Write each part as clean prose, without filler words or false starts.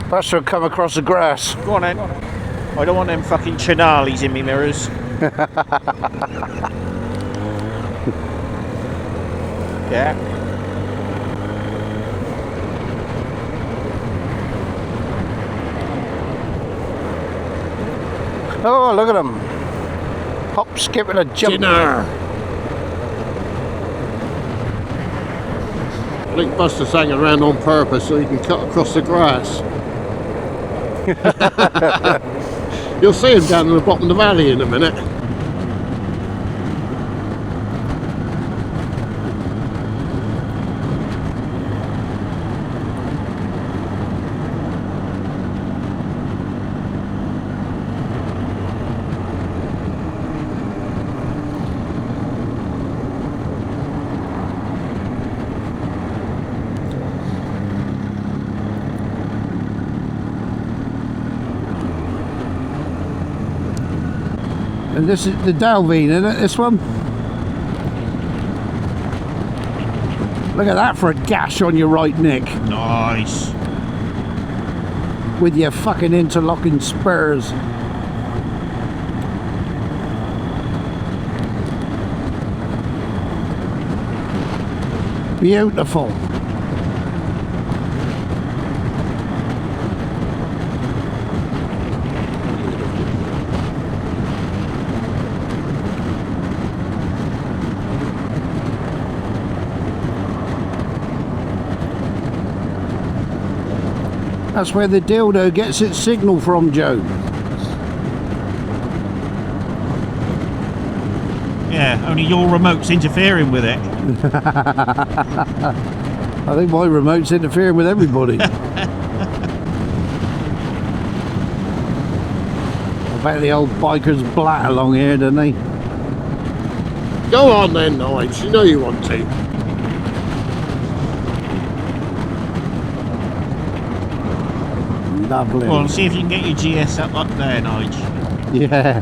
Perhaps we'll come across the grass. Go on then. I don't want them fucking chinales in me mirrors. Yeah. Oh, look at them. Hop, skip and a jump. Dinner. I think Buster's hanging around on purpose so he can cut across the grass. You'll see him down in the bottom of the valley in a minute. And this is the Dalveen, isn't it, this one? Look at that for a gash on your right neck. Nice. With your fucking interlocking spurs. Beautiful. That's where the dildo gets its signal from, Joe. Yeah, only your remote's interfering with it. I think my remote's interfering with everybody. I bet the old bikers blat along here, don't they? Go on then, Nige. You know you want to. Lovely. Well, see if you can get your GS up there, Nige. Yeah.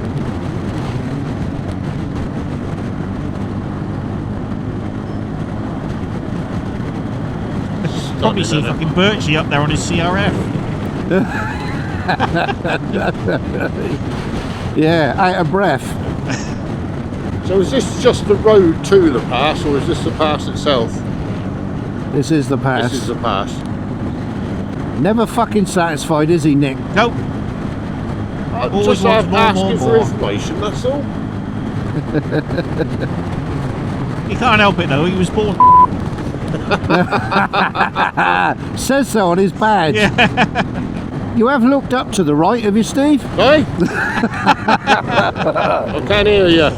Probably see fucking Birchie up there on his CRF. Yeah, out of breath. So is this just the road to the pass, or is this the pass itself? This is the pass. This is the pass. Never fucking satisfied, is he, Nick? Nope. I'm Always just wants more, asking more, for more. information, that's all. He can't help it though, he was born. Says so on his badge. Yeah. You have looked up to the right, have you, Steve? Hey? I can't hear you.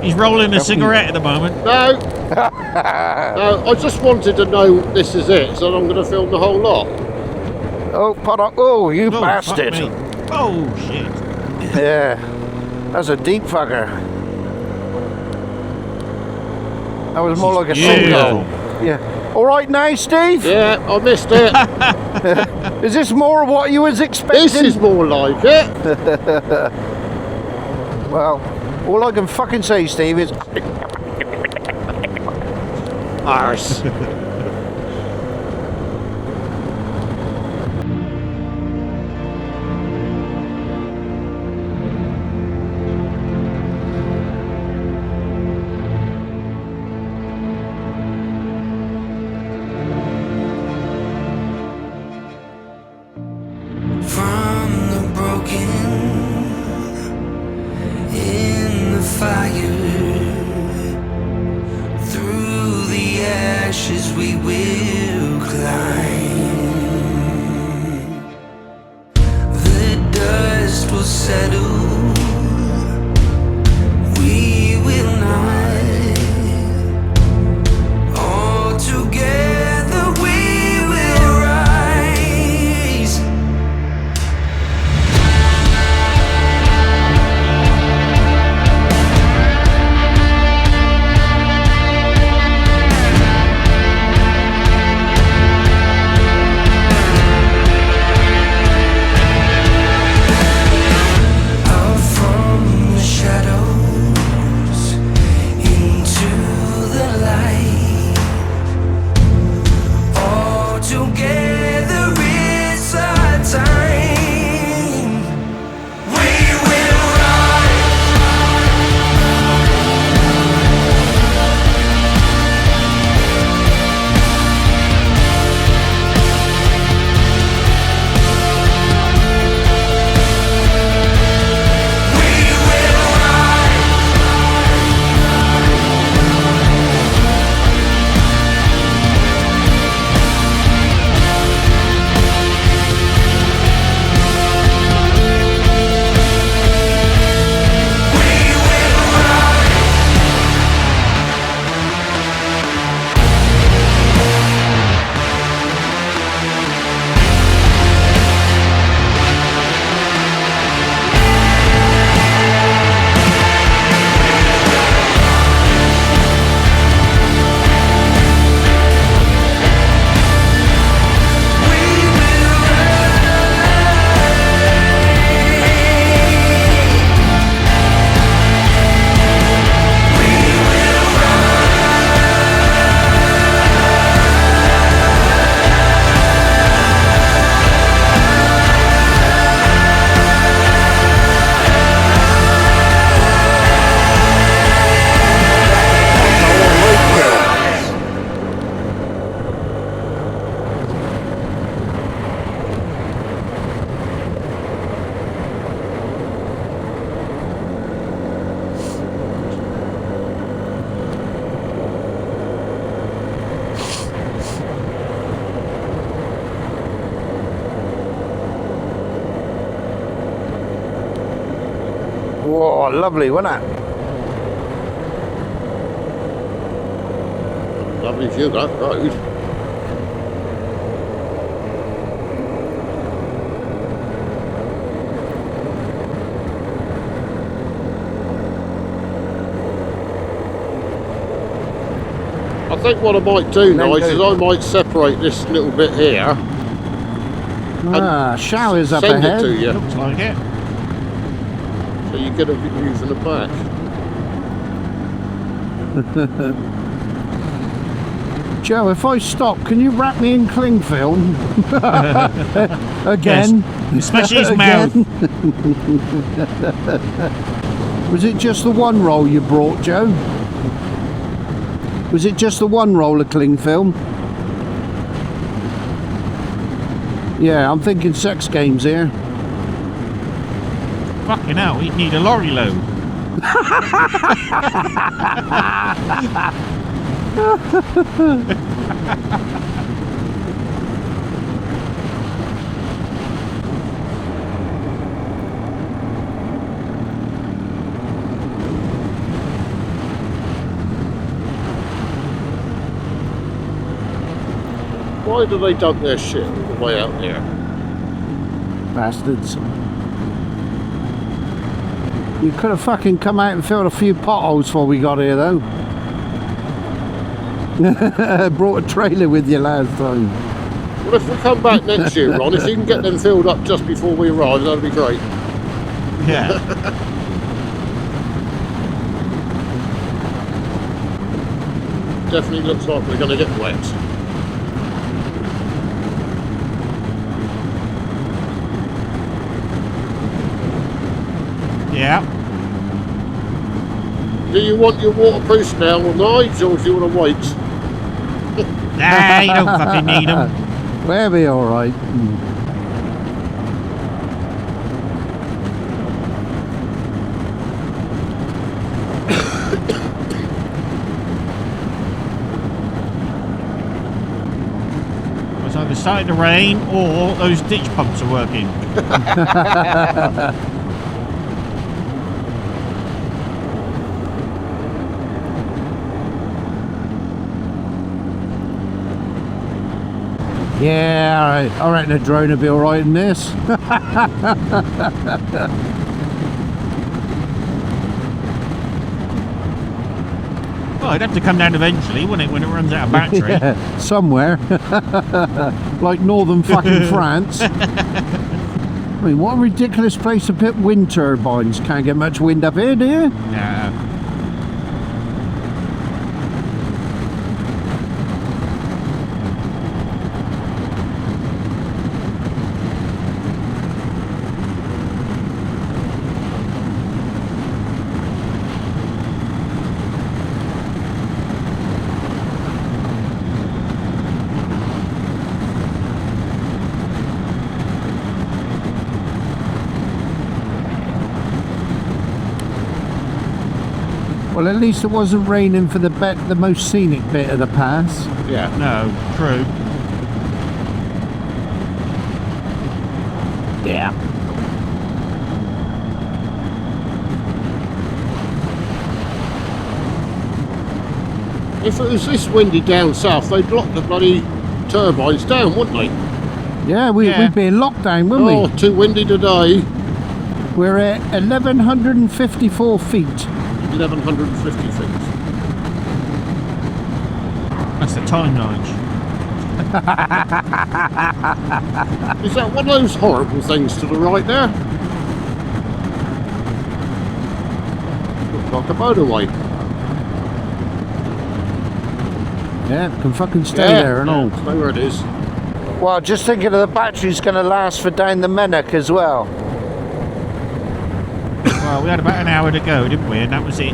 He's rolling a cigarette at the moment. No. No, I just wanted to know this is it, so I'm going to film the whole lot. Oh, oh, you Oh, bastard. fuck me. Oh, shit. Yeah, that's a deep fucker. That was more like a single. Yeah. All right now, Steve? Yeah, I missed it. Is this more of what you was expecting? This is more like it. Well, all I can fucking say, Steve, is... Arse. From the broken in the fire, through the ashes Whoa, lovely, wasn't it? Lovely view, that road. I think what I might do, Nigel, is I might separate this little bit here. Ah, showers up send ahead. it to you, Looks like it. so you get a view from the back. Joe, if I stop, can you wrap me in cling film? Again? Yes. Especially his mouth. Was it just the one roll you brought, Joe? Was it just the one roll of cling film? Yeah, I'm thinking sex games here. Fucking hell, he'd need a lorry load. Why do they dump their shit all the way out there? Bastards. You could have fucking come out and filled a few potholes before we got here, though. Brought a trailer with you last time. Well, if we come back next year, Ron, if you can get them filled up just before we arrive, that'd be great. Yeah. Definitely looks like we're going to get wet. Yeah. Do you want your waterproofs now, Nigel, or do you want to wait? Nah, you don't fucking need them. We'll be alright. It's either starting to rain or those ditch pumps are working. Yeah, alright. I reckon a drone will be alright in this. Well, it'd have to come down eventually, wouldn't it, when it runs out of battery? Yeah, somewhere. Like northern fucking France. I mean, what a ridiculous place to put wind turbines. Can't get much wind up here, do you? Nah. Well, at least it wasn't raining for the most scenic bit of the pass. Yeah. No, true. Yeah. If it was this windy down south, they'd lock the bloody turbines down, wouldn't they? Yeah, we'd be in lockdown, wouldn't Oh, too windy today. we? We're at 1,154 feet. 1,150 feet. That's the time, Nige. Is that one of those horrible things to the right there? Looks like a motorway. Yeah, can fucking stay there and all. Stay where it is. Well, just thinking of the battery's going to last for down the Mennock as well. Well, we had about an hour to go, didn't we? And that was it.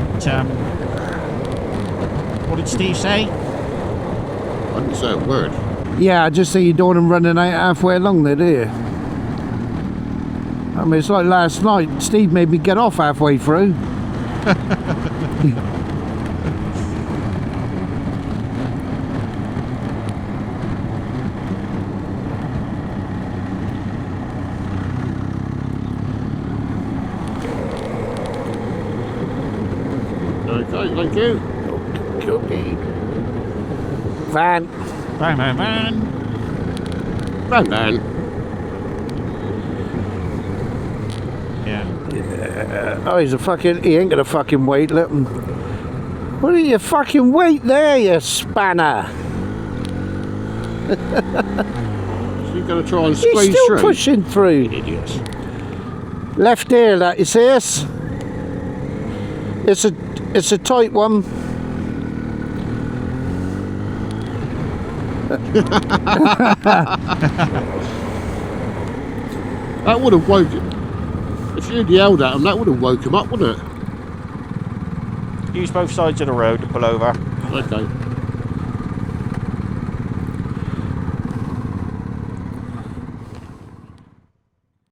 What did Steve say? I didn't say a word. Yeah, I just think you don't want them running out halfway along there, do you? I mean, it's like last night. Steve made me get off halfway through. Okay, thank you. Okay. Van. Van. Van. Yeah. Oh, he's a fucking. He ain't gonna fucking wait. Let him. What are you fucking wait there, you spanner? You're going to try and He's squeeze still through. pushing through. Idiots. Left ear, that is this. It's a tight one. That would have woke him. If you'd yelled at him, that would have woke him up, wouldn't it? Use both sides of the road to pull over. Okay.